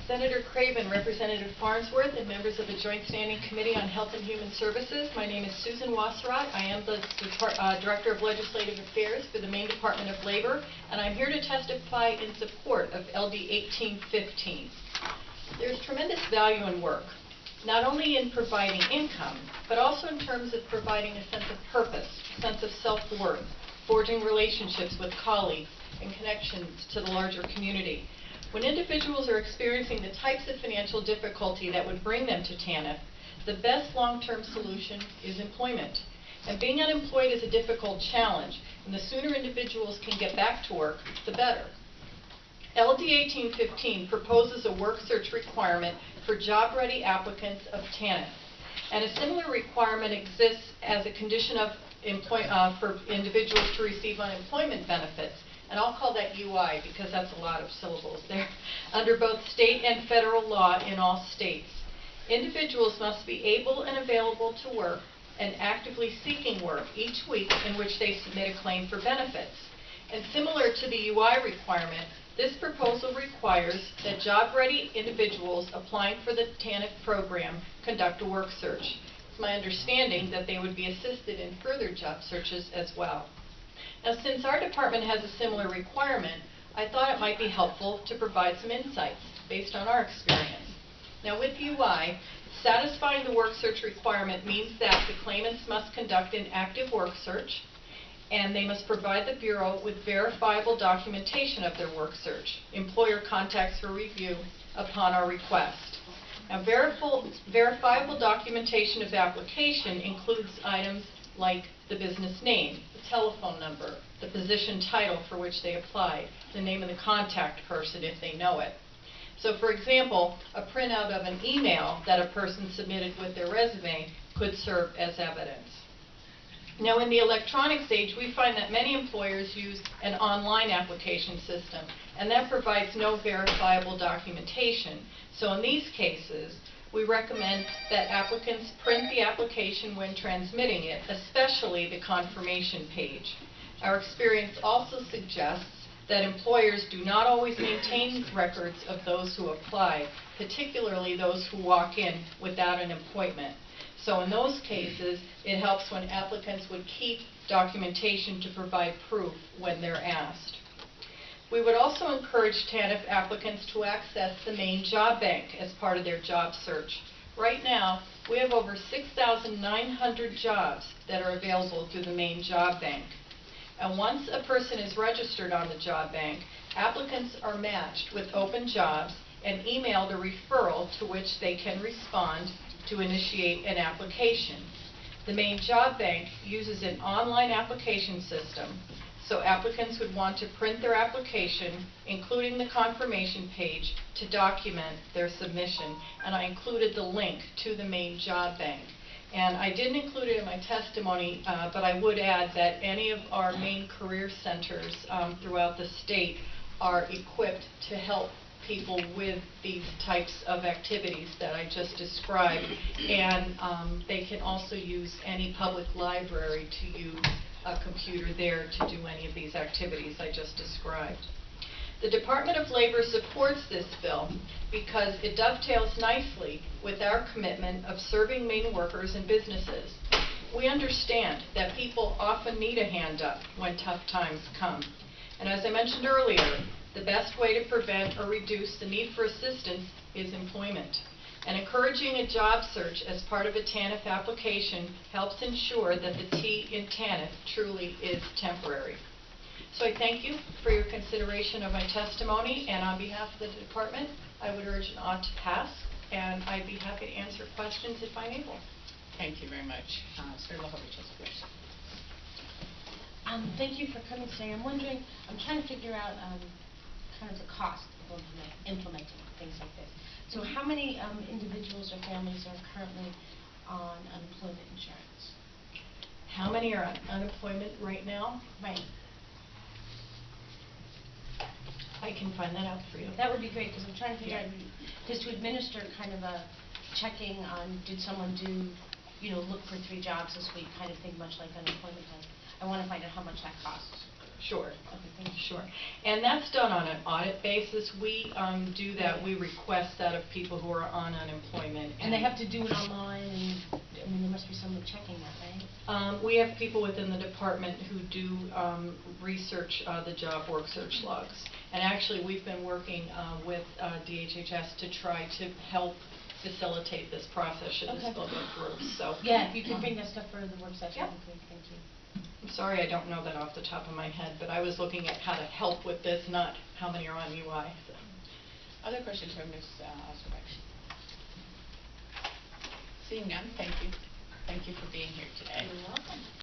Senator Craven, Representative Farnsworth, and members of the Joint Standing Committee on Health and Human Services. My name is Susan Wasserott. I am the Director of Legislative Affairs for the Maine Department of Labor, and I'm here to testify in support of LD 1815. There's tremendous value in work, not only in providing income, but also in terms of providing a sense of purpose, a sense of self-worth, forging relationships with colleagues, and connections to the larger community. When individuals are experiencing the types of financial difficulty that would bring them to TANF, the best long-term solution is employment. And being unemployed is a difficult challenge, and the sooner individuals can get back to work, the better. LD 1815 proposes a work search requirement for job-ready applicants of TANF. And a similar requirement exists as a condition of for individuals to receive unemployment benefits. And I'll call that UI because that's a lot of syllables there, under both state and federal law in all states. Individuals must be able and available to work and actively seeking work each week in which they submit a claim for benefits. And similar to the UI requirement, this proposal requires that job-ready individuals applying for the TANF program conduct a work search. It's my understanding that they would be assisted in further job searches as well. Now, since our department has a similar requirement, I thought it might be helpful to provide some insights based on our experience. Now, with UI, satisfying the work search requirement means that the claimants must conduct an active work search, and they must provide the Bureau with verifiable documentation of their work search, employer contacts for review upon our request. Now, verifiable documentation of application includes items like the business name, the telephone number, the position title for which they applied, the name of the contact person if they know it. So, for example, a printout of an email that a person submitted with their resume could serve as evidence. Now, in the electronics age, we find that many employers use an online application system, and that provides no verifiable documentation. So in these cases, we recommend that applicants print the application when transmitting it, especially the confirmation page. Our experience also suggests that employers do not always maintain records of those who apply, particularly those who walk in without an appointment. So in those cases, it helps when applicants would keep documentation to provide proof when they're asked. We would also encourage TANF applicants to access the main job bank as part of their job search. Right now, we have over 6,900 jobs that are available through the main job bank. And once a person is registered on the job bank, applicants are matched with open jobs and emailed a referral to which they can respond to initiate an application. The main job bank uses an online application system, so applicants would want to print their application, including the confirmation page, to document their submission. And I included the link to the main job bank. And I didn't include it in my testimony, but I would add that any of our main career centers throughout the state are equipped to help people with these types of activities that I just described. And they can also use any public library to use a computer there to do any of these activities I just described. The Department of Labor supports this bill because it dovetails nicely with our commitment of serving Maine workers and businesses. We understand that people often need a hand up when tough times come. And as I mentioned earlier, the best way to prevent or reduce the need for assistance is employment. And encouraging a job search as part of a TANF application helps ensure that the T in TANF truly is temporary. So I thank you for your consideration of my testimony, and on behalf of the department, I would urge an ought to pass, and I'd be happy to answer questions if I'm able. Thank you very much. Sir Lehovich has a question. Thank you for coming today. I'm wondering, I'm trying to figure out kind of the cost of implementing things like this. So how many individuals or families are currently on unemployment insurance? How many are on unemployment right now? Right. I can find that out for you. That would be great, because I'm trying to figure out, because to administer kind of a checking on, did someone do, look for 3 jobs this week kind of thing, much like unemployment does. I want to find out how much that costs. Sure. Okay, thank you. Sure. And that's done on an audit basis. We do that, we request that of people who are on unemployment. And they have to do it online, and, I mean, there must be someone checking that, right? We have people within the department who do research the job work search logs. And actually, we've been working with DHHS to try to help facilitate this process should this bill go through. So Yeah, if you could bring that stuff for the work session, Yep. that'd be great, thank you. I'm sorry I don't know that off the top of my head, but I was looking at how to help with this, not how many are on UI. So. Other questions for Ms. Wasserott? Seeing none, thank you. Thank you for being here today. You're welcome.